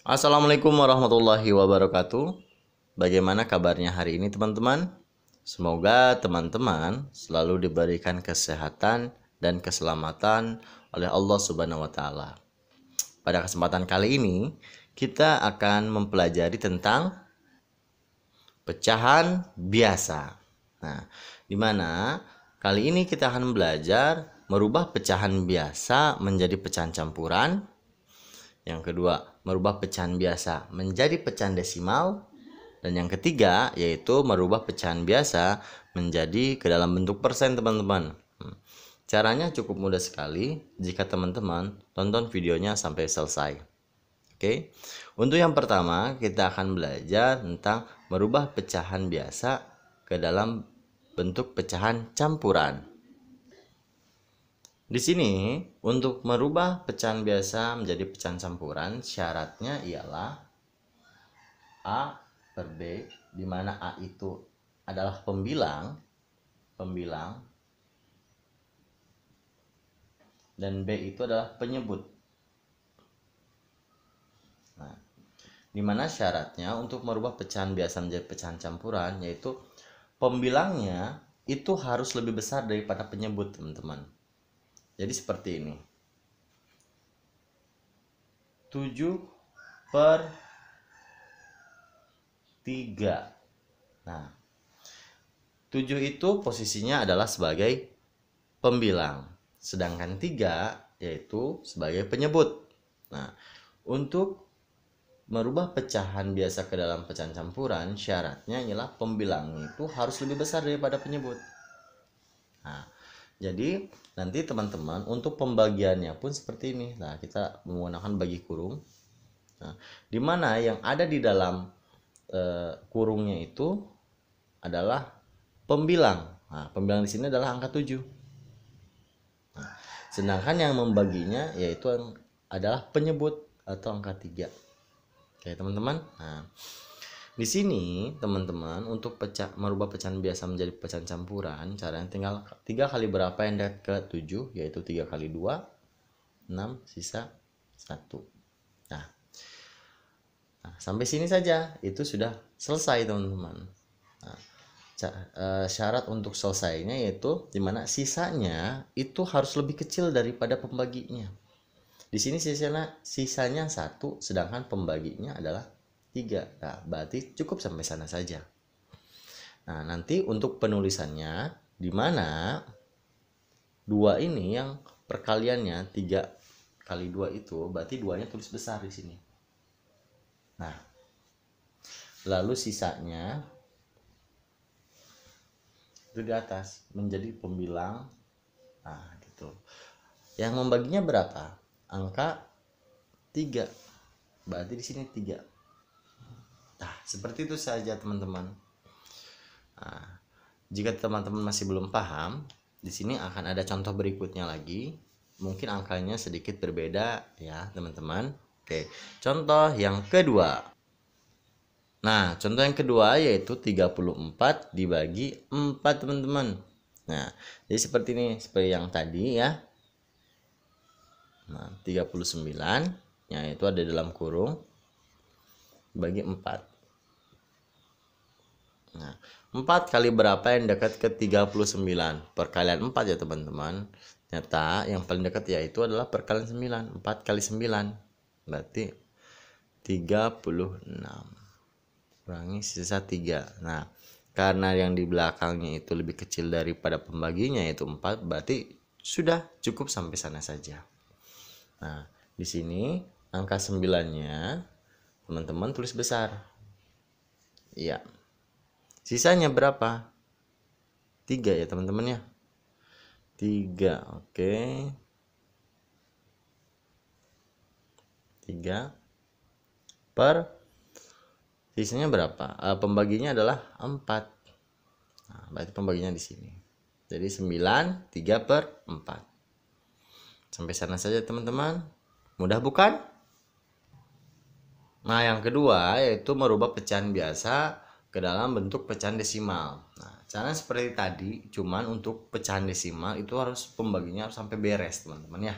Assalamualaikum warahmatullahi wabarakatuh. Bagaimana kabarnya hari ini teman-teman? Semoga teman-teman selalu diberikan kesehatan dan keselamatan oleh Allah Subhanahu wa taala. Pada kesempatan kali ini, kita akan mempelajari tentang pecahan biasa. Nah, di mana kali ini kita akan belajar merubah pecahan biasa menjadi pecahan campuran. Yang kedua, merubah pecahan biasa menjadi pecahan desimal. Dan yang ketiga, yaitu merubah pecahan biasa menjadi ke dalam bentuk persen, teman-teman. Caranya cukup mudah sekali jika teman-teman tonton videonya sampai selesai. Oke. Untuk yang pertama, kita akan belajar tentang merubah pecahan biasa ke dalam bentuk pecahan campuran. Di sini, untuk merubah pecahan biasa menjadi pecahan campuran, syaratnya ialah A per B, di mana A itu adalah pembilang, dan B itu adalah penyebut. Nah, di mana syaratnya untuk merubah pecahan biasa menjadi pecahan campuran, yaitu pembilangnya itu harus lebih besar daripada penyebut, teman-teman. Jadi seperti ini. 7 per 3. Nah, 7 itu posisinya adalah sebagai pembilang, sedangkan 3 yaitu sebagai penyebut. Nah, untuk merubah pecahan biasa ke dalam pecahan campuran, syaratnya ialah pembilang itu harus lebih besar daripada penyebut. Nah, jadi nanti teman-teman untuk pembagiannya pun seperti ini. Nah, kita menggunakan bagi kurung. Nah, di mana yang ada di dalam kurungnya itu adalah pembilang. Nah, pembilang di sini adalah angka 7. Nah, sedangkan yang membaginya yaitu adalah penyebut atau angka 3. Oke, teman-teman. Nah, di sini teman-teman untuk merubah pecahan biasa menjadi pecahan campuran, caranya tinggal 3 kali berapa yang dekat ke 7, yaitu 3 kali 2, 6, sisa 1. Nah, sampai sini saja itu sudah selesai, teman-teman. Nah, syarat untuk selesainya yaitu dimana sisanya itu harus lebih kecil daripada pembaginya. Di sini sisanya 1, sedangkan pembaginya adalah 3. Nah, berarti cukup sampai sana saja. Nah, nanti untuk penulisannya di mana 2 ini yang perkaliannya 3 kali 2 itu berarti 2-nya tulis besar di sini. Nah, lalu sisanya itu di atas menjadi pembilang. Nah, gitu. Yang membaginya berapa? Angka 3. Berarti di sini 3. Nah, seperti itu saja, teman-teman. Nah, jika teman-teman masih belum paham, di sini akan ada contoh berikutnya lagi. Mungkin angkanya sedikit berbeda ya, teman-teman. Oke, contoh yang kedua. Nah, contoh yang kedua yaitu 34 dibagi 4, teman-teman. Nah, jadi seperti ini, seperti yang tadi ya. Nah, 39 yaitu ada dalam kurung bagi 4. Nah, 4 kali berapa yang dekat ke 39? Perkalian 4 ya, teman-teman. Ternyata yang paling dekat yaitu adalah perkalian 9. 4 kali 9 berarti 36. Kurangi sisa 3. Nah, karena yang di belakangnya itu lebih kecil daripada pembaginya yaitu 4, berarti sudah cukup sampai sana saja. Nah, di sini angka 9-nya teman-teman tulis besar. Iya. Sisanya berapa? 3 ya, teman-teman ya. 3. Oke. 3 per sisanya berapa? Pembaginya adalah 4. Nah, berarti pembaginya di sini. Jadi 9, 3 per 4. Sampai sana saja, teman-teman. Mudah bukan? Nah, yang kedua yaitu merubah pecahan biasa ke dalam bentuk pecahan desimal. Nah, caranya seperti tadi, cuman untuk pecahan desimal itu harus pembaginya harus sampai beres, teman-teman ya.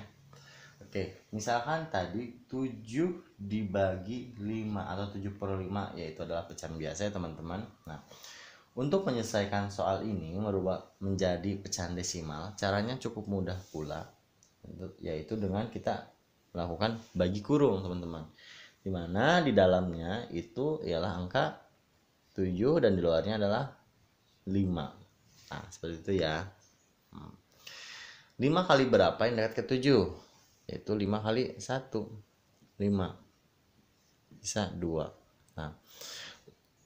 Oke, misalkan tadi 7 dibagi 5 atau 7/5, yaitu adalah pecahan biasa ya teman-teman. Nah, untuk menyelesaikan soal ini merubah menjadi pecahan desimal, caranya cukup mudah pula, yaitu dengan kita melakukan bagi kurung teman-teman. Dimana di dalamnya itu ialah angka 7 dan di luarnya adalah 5. Nah, seperti itu ya. 5 kali berapa yang dekat ke 7? Yaitu 5 kali 1. 5. Bisa 2. Nah,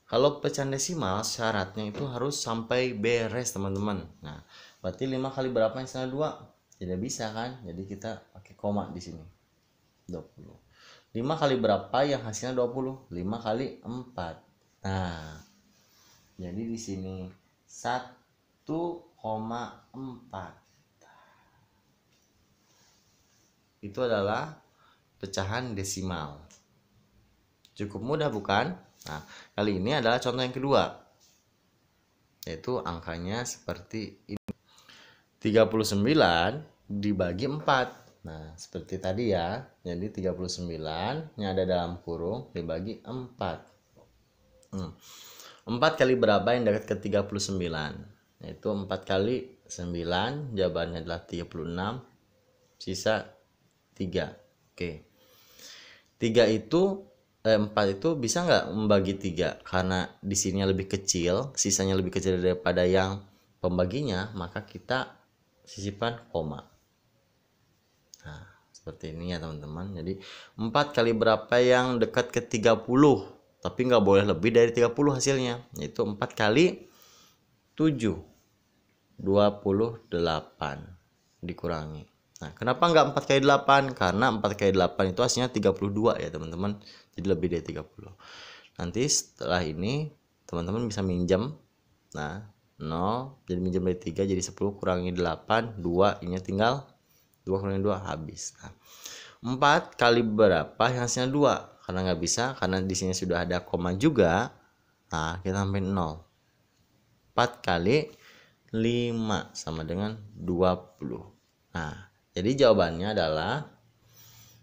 kalau pecahan desimal syaratnya itu harus sampai beres teman-teman. Nah, berarti 5 kali berapa yang hasilnya 2? Tidak bisa kan? Jadi kita pakai koma di sini. 20. 5 kali berapa yang hasilnya 20? 5 kali 4. Nah, jadi di sini 1,4. Itu adalah pecahan desimal. Cukup mudah bukan? Nah, kali ini adalah contoh yang kedua, yaitu angkanya seperti ini. 39 dibagi 4. Nah, seperti tadi ya. Jadi 39 yang ada dalam kurung dibagi 4. 4 kali berapa yang dekat ke 39? Yaitu 4 kali 9, jawabannya adalah 36. Sisa 3. Oke. 3 itu 4 itu bisa nggak membagi 3? Karena di sini lebih kecil, sisanya lebih kecil daripada yang pembaginya, maka kita sisipkan koma. Nah, seperti ini ya teman-teman. Jadi 4 kali berapa yang dekat ke 30? Tapi nggak boleh lebih dari 30 hasilnya. Yaitu 4 kali 7. 28 dikurangi. Nah, kenapa nggak 4 kali 8? Karena 4 kali 8 itu hasilnya 32 ya teman-teman. Jadi lebih dari 30. Nanti setelah ini teman-teman bisa minjem. Nah, 0 jadi minjem dari 3 jadi 10 kurangi 8, 2, ini tinggal 2 kurangi 2 habis. Nah, 4 kali berapa yang hasilnya 2? Karena nggak bisa, karena di sini sudah ada koma juga. Nah, kita tambahin 0. 4 kali 5 sama dengan 20. Nah, jadi jawabannya adalah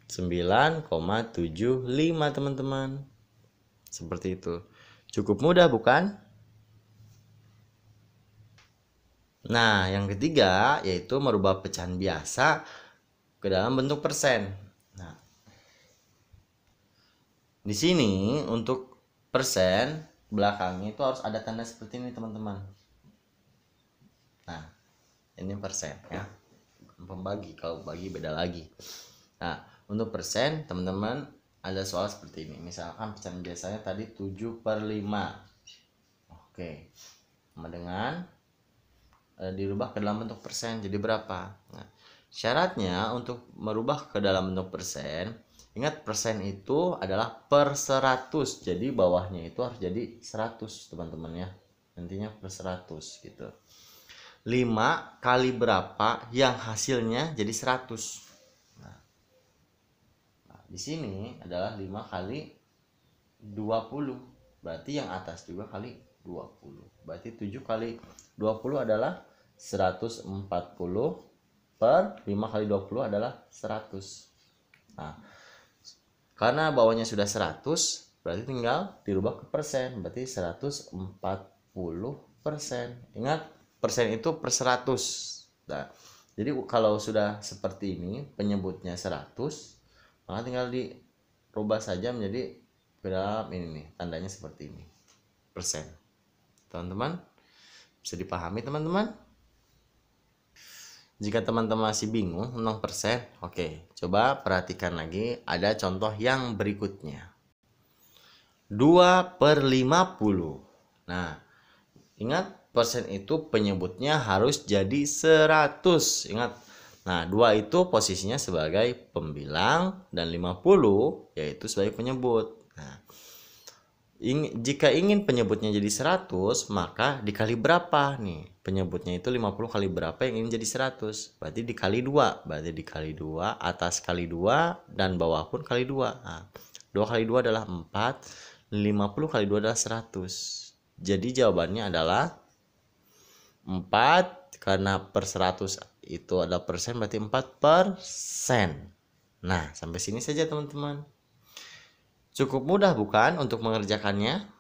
9,75 teman-teman. Seperti itu. Cukup mudah bukan? Nah, yang ketiga yaitu merubah pecahan biasa ke dalam bentuk persen. Nah, di sini untuk persen belakangnya itu harus ada tanda seperti ini teman-teman. Nah, ini persen ya. Pembagi, kalau bagi beda lagi. Nah, untuk persen teman-teman ada soal seperti ini. Misalkan pecahan biasanya tadi 7/5. Oke, sama dengan dirubah ke dalam bentuk persen jadi berapa? Nah, syaratnya untuk merubah ke dalam bentuk persen, ingat persen itu adalah per 100. Jadi bawahnya itu harus jadi 100 teman-teman ya. Nantinya per 100 gitu. 5 kali berapa yang hasilnya jadi 100? Nah, di sini adalah 5 kali 20. Berarti yang atas juga kali 20. Berarti 7 kali 20 adalah 140 per 5 kali 20 adalah 100. Nah, karena bawahnya sudah 100, berarti tinggal dirubah ke persen. Berarti 140%. Ingat, persen itu per 100. Nah, jadi kalau sudah seperti ini penyebutnya 100, maka tinggal dirubah saja menjadi ke dalam ini nih, tandanya seperti ini, persen. Teman-teman bisa dipahami teman-teman? Jika teman-teman masih bingung tentang persen, oke, coba perhatikan lagi, ada contoh yang berikutnya. 2/50. Nah, ingat, persen itu penyebutnya harus jadi 100. Ingat. Nah, 2 itu posisinya sebagai pembilang dan 50 yaitu sebagai penyebut. Nah, jika ingin penyebutnya jadi 100, maka dikali berapa nih? Penyebutnya itu 50 kali berapa yang ingin jadi 100? Berarti dikali 2. Berarti dikali 2, atas kali 2 dan bawah pun kali 2. Nah, 2 kali 2 adalah 4, 50 kali 2 adalah 100. Jadi jawabannya adalah 4, karena per 100 itu adalah persen, berarti 4%. Nah, sampai sini saja teman-teman. Cukup mudah bukan untuk mengerjakannya?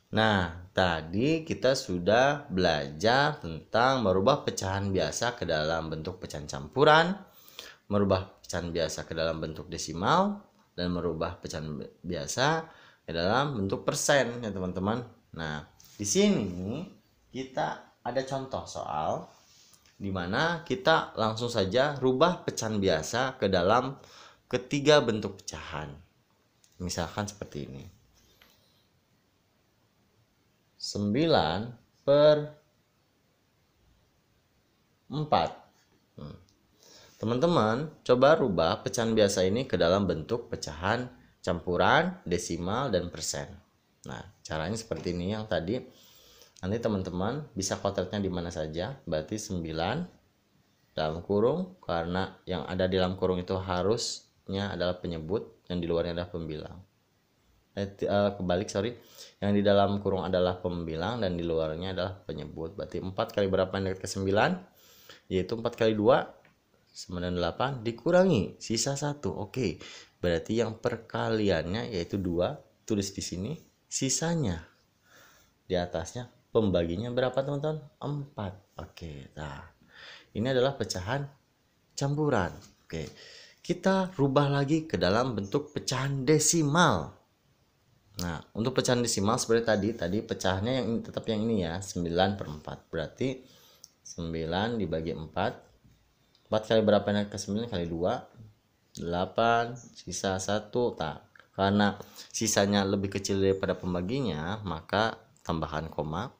Nah, tadi kita sudah belajar tentang merubah pecahan biasa ke dalam bentuk pecahan campuran, merubah pecahan biasa ke dalam bentuk desimal, dan merubah pecahan biasa ke dalam bentuk persen ya teman-teman. Nah, di sini kita ada contoh soal di mana kita langsung saja rubah pecahan biasa ke dalam ketiga bentuk pecahan. Misalkan seperti ini. 9 per 4. Teman-teman, coba rubah pecahan biasa ini ke dalam bentuk pecahan campuran, desimal, dan persen. Nah, caranya seperti ini yang tadi. Nanti teman-teman bisa kotaknya di mana saja. Berarti 9 dalam kurung, karena yang ada di dalam kurung itu harusnya adalah penyebut, yang di luarnya adalah pembilang. Kebalik, sorry. Yang di dalam kurung adalah pembilang dan di luarnya adalah penyebut. Berarti 4 kali berapa yang dekat ke 9? Yaitu 4 kali 2 98 dikurangi sisa 1. Oke. Berarti yang perkaliannya yaitu 2, tulis di sini. Sisanya di atasnya pembaginya berapa teman-teman? 4. Oke. Nah, ini adalah pecahan campuran. Oke. Kita rubah lagi ke dalam bentuk pecahan desimal. Nah, untuk pecahan desimal seperti tadi pecahannya yang tetap yang ini ya, 9 per 4. Berarti 9 dibagi 4. 4 kali berapa yang ke 9 kali 2. 8, sisa 1. Nah, karena sisanya lebih kecil daripada pembaginya, maka tambahkan koma.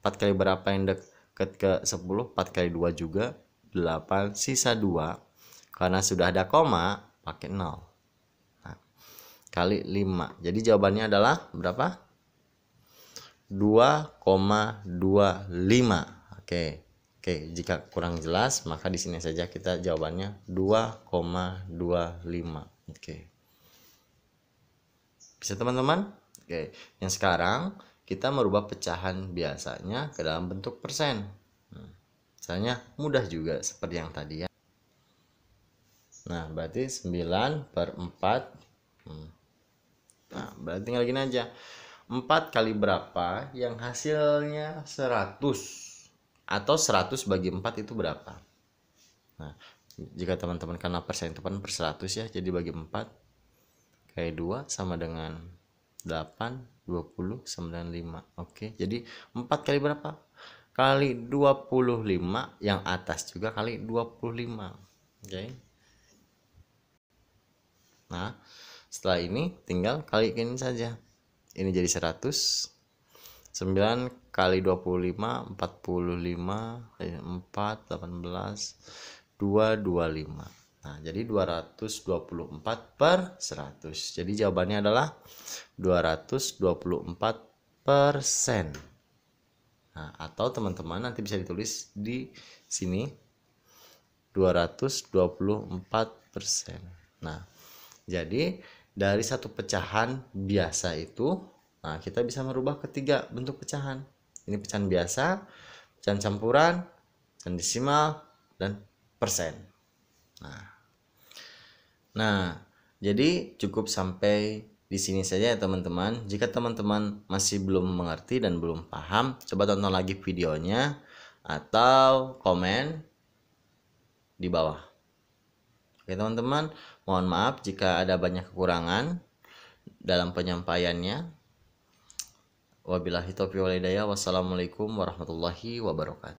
4 kali berapa yang dekat ke 10? 4 kali 2 juga 8, sisa 2. Karena sudah ada koma, pakai 0. Kali 5. Jadi jawabannya adalah berapa? 2,25. Oke, jika kurang jelas maka di sini saja kita jawabannya 2,25. Oke. Bisa teman-teman? Oke, yang sekarang kita merubah pecahan biasanya ke dalam bentuk persen. Misalnya mudah juga seperti yang tadi ya. Nah, berarti 9 per 4. Nah, berarti tinggal gini aja. 4 kali berapa yang hasilnya 100? Atau 100 bagi 4 itu berapa? Nah, jika teman-teman karena persen itu kan per 100 ya, jadi bagi 4 kali 2 sama dengan 8, 20 sama dengan 5. Oke, jadi 4 kali berapa? Kali 25, yang atas juga kali 25. Oke. Nah, setelah ini tinggal kalikan saja. Ini jadi 100. 9 kali 25, 45, 4, 18, 225. Nah, jadi 224 per 100. Jadi jawabannya adalah 224%. Nah, atau teman-teman nanti bisa ditulis di sini 224%. Nah, jadi dari satu pecahan biasa itu, nah kita bisa merubah ketiga bentuk pecahan. Ini pecahan biasa, pecahan campuran, pecahan desimal, dan persen. Nah, jadi cukup sampai di sini saja ya teman-teman. Jika teman-teman masih belum mengerti dan belum paham, coba tonton lagi videonya atau komen di bawah. Oke teman-teman, mohon maaf jika ada banyak kekurangan dalam penyampaiannya. Wabillahi taufiq wal hidayah. Wassalamualaikum warahmatullahi wabarakatuh.